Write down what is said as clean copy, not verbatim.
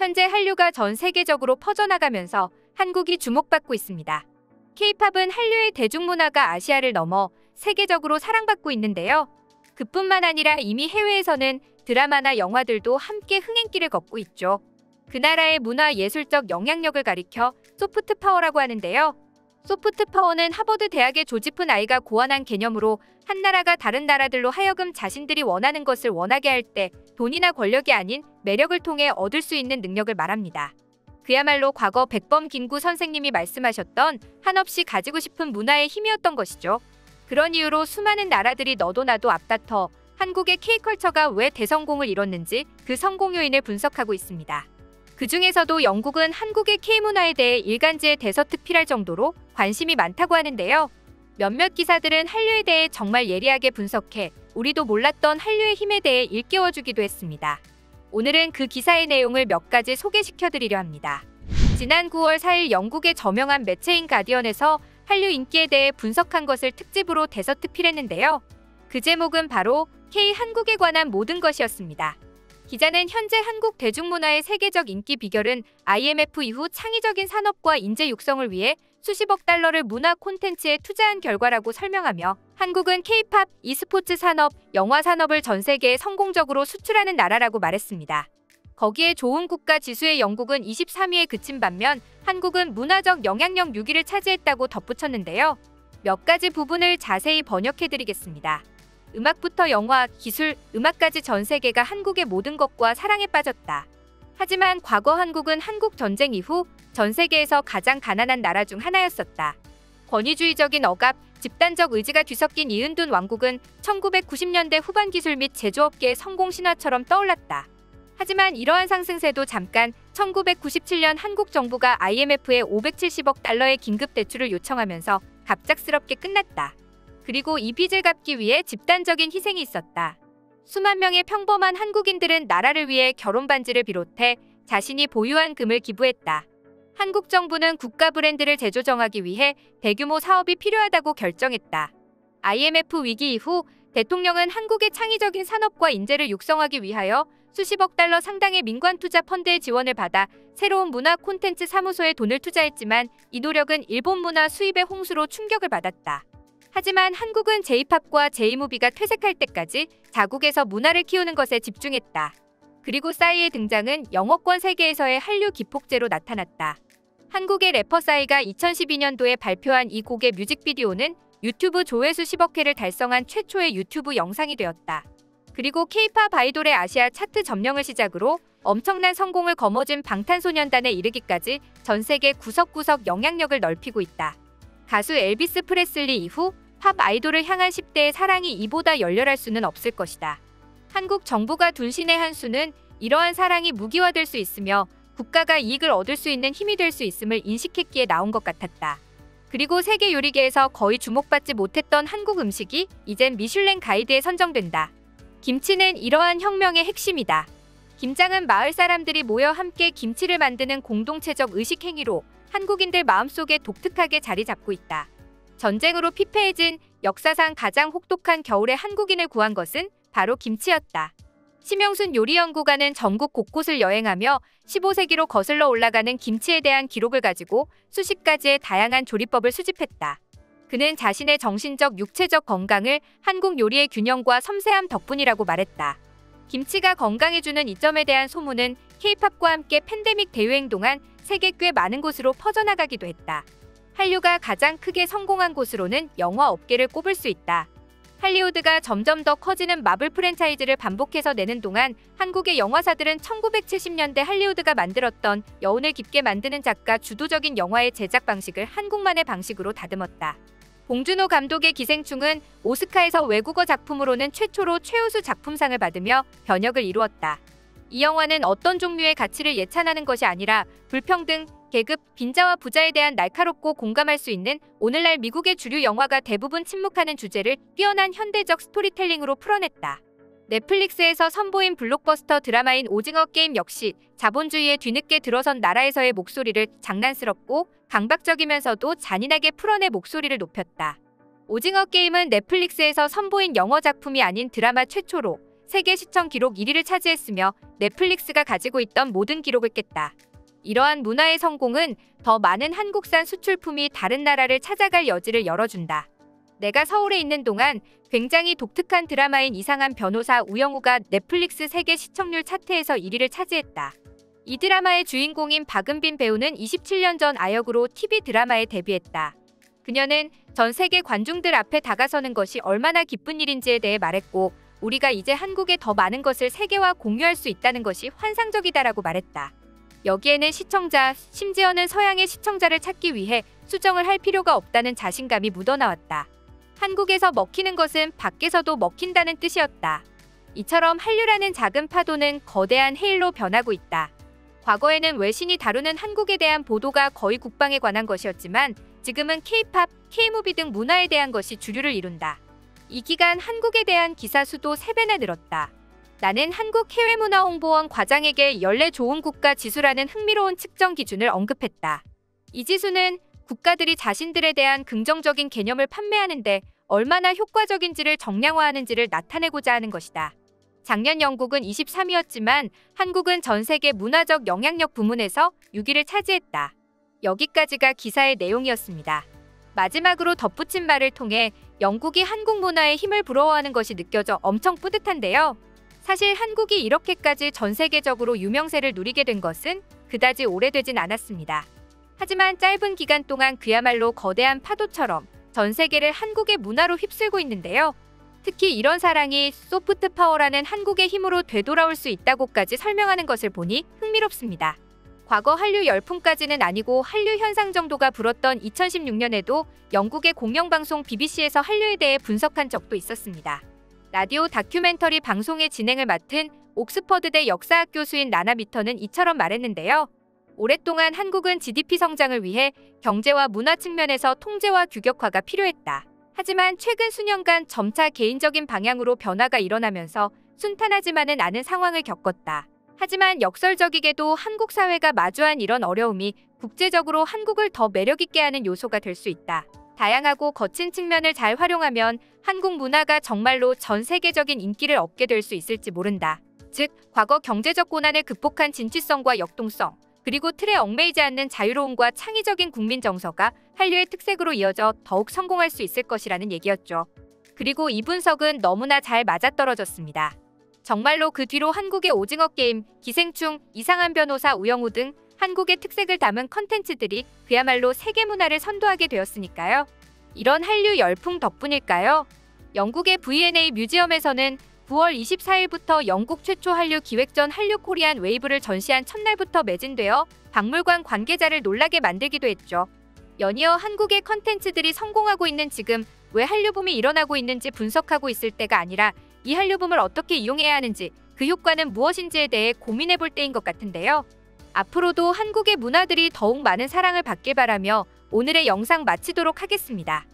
현재 한류가 전 세계적으로 퍼져나가면서 한국이 주목받고 있습니다. K-팝은 한류의 대중문화가 아시아를 넘어 세계적으로 사랑받고 있는데요. 그뿐만 아니라 이미 해외에서는 드라마나 영화들도 함께 흥행길을 걷고 있죠. 그 나라의 문화 예술적 영향력을 가리켜 소프트 파워라고 하는데요. 소프트 파워는 하버드 대학의 조지프 나이가 고안한 개념으로 한 나라가 다른 나라들로 하여금 자신들이 원하는 것을 원하게 할 때 돈이나 권력이 아닌 매력을 통해 얻을 수 있는 능력을 말합니다. 그야말로 과거 백범 김구 선생님이 말씀하셨던 한없이 가지고 싶은 문화의 힘이었던 것이죠. 그런 이유로 수많은 나라들이 너도 나도 앞다퉈 한국의 K컬처가 왜 대성공을 이뤘는지 그 성공 요인을 분석하고 있습니다. 그 중에서도 영국은 한국의 K문화에 대해 일간지에 대서특필할 정도로 관심이 많다고 하는데요. 몇몇 기사들은 한류에 대해 정말 예리하게 분석해 우리도 몰랐던 한류의 힘에 대해 일깨워주기도 했습니다. 오늘은 그 기사의 내용을 몇 가지 소개시켜드리려 합니다. 지난 9월 4일 영국의 저명한 매체인 가디언에서 한류 인기에 대해 분석한 것을 특집으로 대서특필했는데요. 그 제목은 바로 K-한국에 관한 모든 것이었습니다. 기자는 현재 한국 대중문화의 세계적 인기 비결은 IMF 이후 창의적인 산업과 인재 육성을 위해 수십억 달러를 문화 콘텐츠에 투자한 결과라고 설명하며 한국은 K-팝, e스포츠 산업, 영화 산업을 전 세계에 성공적으로 수출하는 나라라고 말했습니다. 거기에 좋은 국가 지수의 영국은 23위에 그친 반면 한국은 문화적 영향력 6위를 차지했다고 덧붙였는데요. 몇 가지 부분을 자세히 번역해드리겠습니다. 음악부터 영화, 기술, 음악까지 전 세계가 한국의 모든 것과 사랑에 빠졌다. 하지만 과거 한국은 한국 전쟁 이후 전 세계에서 가장 가난한 나라 중 하나였었다. 권위주의적인 억압, 집단적 의지가 뒤섞인 이은둔 왕국은 1990년대 후반 기술 및 제조업계의 성공 신화처럼 떠올랐다. 하지만 이러한 상승세도 잠깐 1997년 한국 정부가 IMF에 570억 달러의 긴급 대출을 요청하면서 갑작스럽게 끝났다. 그리고 이 빚을 갚기 위해 집단적인 희생이 있었다. 수만 명의 평범한 한국인들은 나라를 위해 결혼 반지를 비롯해 자신이 보유한 금을 기부했다. 한국 정부는 국가 브랜드를 재조정하기 위해 대규모 사업이 필요하다고 결정했다. IMF 위기 이후 대통령은 한국의 창의적인 산업과 인재를 육성하기 위하여 수십억 달러 상당의 민관 투자 펀드의 지원을 받아 새로운 문화 콘텐츠 사무소에 돈을 투자했지만 이 노력은 일본 문화 수입의 홍수로 충격을 받았다. 하지만 한국은 J-팝과 J-무비가 퇴색할 때까지 자국에서 문화를 키우는 것에 집중했다. 그리고 싸이의 등장은 영어권 세계에서의 한류 기폭제로 나타났다. 한국의 래퍼 싸이가 2012년도에 발표한 이 곡의 뮤직비디오는 유튜브 조회수 10억 회를 달성한 최초의 유튜브 영상이 되었다. 그리고 K-팝 아이돌의 아시아 차트 점령을 시작으로 엄청난 성공을 거머쥔 방탄소년단에 이르기까지 전 세계 구석구석 영향력을 넓히고 있다. 가수 엘비스 프레슬리 이후 팝 아이돌을 향한 10대의 사랑이 이보다 열렬할 수는 없을 것이다. 한국 정부가 둔 신의 한 수는 이러한 사랑이 무기화될 수 있으며 국가가 이익을 얻을 수 있는 힘이 될 수 있음을 인식했기에 나온 것 같았다. 그리고 세계 요리계에서 거의 주목받지 못했던 한국 음식이 이젠 미슐랭 가이드에 선정된다. 김치는 이러한 혁명의 핵심이다. 김장은 마을 사람들이 모여 함께 김치를 만드는 공동체적 의식 행위로 한국인들 마음속에 독특하게 자리 잡고 있다. 전쟁으로 피폐해진 역사상 가장 혹독한 겨울에 한국인을 구한 것은 바로 김치였다. 심영순 요리연구가는 전국 곳곳을 여행하며 15세기로 거슬러 올라가는 김치에 대한 기록을 가지고 수십 가지의 다양한 조리법을 수집했다. 그는 자신의 정신적, 육체적 건강을 한국 요리의 균형과 섬세함 덕분이라고 말했다. 김치가 건강해주는 이점에 대한 소문은 K-팝과 함께 팬데믹 대유행 동안 세계 꽤 많은 곳으로 퍼져나가기도 했다. 한류가 가장 크게 성공한 곳으로는 영화 업계를 꼽을 수 있다. 할리우드가 점점 더 커지는 마블 프랜차이즈를 반복해서 내는 동안 한국의 영화사들은 1970년대 할리우드가 만들었던 여운을 깊게 만드는 작가 주도적인 영화의 제작 방식을 한국만의 방식으로 다듬었다. 봉준호 감독의 기생충은 오스카에서 외국어 작품으로는 최초로 최우수 작품상을 받으며 변혁을 이루었다. 이 영화는 어떤 종류의 가치를 예찬하는 것이 아니라 불평등, 계급, 빈자와 부자에 대한 날카롭고 공감할 수 있는 오늘날 미국의 주류 영화가 대부분 침묵하는 주제를 뛰어난 현대적 스토리텔링으로 풀어냈다. 넷플릭스에서 선보인 블록버스터 드라마인 오징어 게임 역시 자본주의에 뒤늦게 들어선 나라에서의 목소리를 장난스럽고 강박적이면서도 잔인하게 풀어내 목소리를 높였다. 오징어 게임은 넷플릭스에서 선보인 영어 작품이 아닌 드라마 최초로 세계 시청 기록 1위를 차지했으며 넷플릭스가 가지고 있던 모든 기록을 깼다. 이러한 문화의 성공은 더 많은 한국산 수출품이 다른 나라를 찾아갈 여지를 열어준다. 내가 서울에 있는 동안 굉장히 독특한 드라마인 이상한 변호사 우영우가 넷플릭스 세계 시청률 차트에서 1위를 차지했다. 이 드라마의 주인공인 박은빈 배우는 27년 전 아역으로 TV 드라마에 데뷔했다. 그녀는 전 세계 관중들 앞에 다가서는 것이 얼마나 기쁜 일인지에 대해 말했고, 우리가 이제 한국에 더 많은 것을 세계와 공유할 수 있다는 것이 환상적이다라고 말했다. 여기에는 시청자, 심지어는 서양의 시청자를 찾기 위해 수정을 할 필요가 없다는 자신감이 묻어나왔다. 한국에서 먹히는 것은 밖에서도 먹힌다는 뜻이었다. 이처럼 한류라는 작은 파도는 거대한 해일로 변하고 있다. 과거에는 외신이 다루는 한국에 대한 보도가 거의 국방에 관한 것이었지만 지금은 K-팝, K-무비 등 문화에 대한 것이 주류를 이룬다. 이 기간 한국에 대한 기사 수도 3배나 늘었다. 나는 한국해외문화홍보원 과장에게 연례 좋은 국가 지수라는 흥미로운 측정 기준을 언급했다. 이 지수는 국가들이 자신들에 대한 긍정적인 개념을 판매하는데 얼마나 효과적인지를 정량화하는지를 나타내고자 하는 것이다. 작년 영국은 23위였지만 한국은 전 세계 문화적 영향력 부문에서 6위를 차지했다. 여기까지가 기사의 내용이었습니다. 마지막으로 덧붙인 말을 통해 영국이 한국 문화의 힘을 부러워하는 것이 느껴져 엄청 뿌듯한데요. 사실 한국이 이렇게까지 전 세계적으로 유명세를 누리게 된 것은 그다지 오래되진 않았습니다. 하지만 짧은 기간 동안 그야말로 거대한 파도처럼 전 세계를 한국의 문화로 휩쓸고 있는데요. 특히 이런 사랑이 소프트 파워라는 한국의 힘으로 되돌아올 수 있다고까지 설명하는 것을 보니 흥미롭습니다. 과거 한류 열풍까지는 아니고 한류 현상 정도가 불었던 2016년에도 영국의 공영방송 BBC에서 한류에 대해 분석한 적도 있었습니다. 라디오 다큐멘터리 방송의 진행을 맡은 옥스퍼드대 역사학 교수인 나나 미터는 이처럼 말했는데요. 오랫동안 한국은 GDP 성장을 위해 경제와 문화 측면에서 통제와 규격화가 필요했다. 하지만 최근 수년간 점차 개인적인 방향으로 변화가 일어나면서 순탄하지만은 않은 상황을 겪었다. 하지만 역설적이게도 한국 사회가 마주한 이런 어려움이 국제적으로 한국을 더 매력있게 하는 요소가 될 수 있다. 다양하고 거친 측면을 잘 활용하면 한국 문화가 정말로 전 세계적인 인기를 얻게 될 수 있을지 모른다. 즉, 과거 경제적 고난을 극복한 진취성과 역동성, 그리고 틀에 얽매이지 않는 자유로움과 창의적인 국민 정서가 한류의 특색으로 이어져 더욱 성공할 수 있을 것이라는 얘기였죠. 그리고 이 분석은 너무나 잘 맞아떨어졌습니다. 정말로 그 뒤로 한국의 오징어 게임, 기생충, 이상한 변호사 우영우 등 한국의 특색을 담은 컨텐츠들이 그야말로 세계 문화를 선도하게 되었으니까요. 이런 한류 열풍 덕분일까요? 영국의 V&A 뮤지엄에서는 9월 24일부터 영국 최초 한류 기획전 한류 코리안 웨이브를 전시한 첫날부터 매진되어 박물관 관계자를 놀라게 만들기도 했죠. 연이어 한국의 컨텐츠들이 성공하고 있는 지금 왜 한류붐이 일어나고 있는지 분석하고 있을 때가 아니라 이 한류붐을 어떻게 이용해야 하는지, 그 효과는 무엇인지에 대해 고민해 볼 때인 것 같은데요. 앞으로도 한국의 문화들이 더욱 많은 사랑을 받길 바라며 오늘의 영상 마치도록 하겠습니다.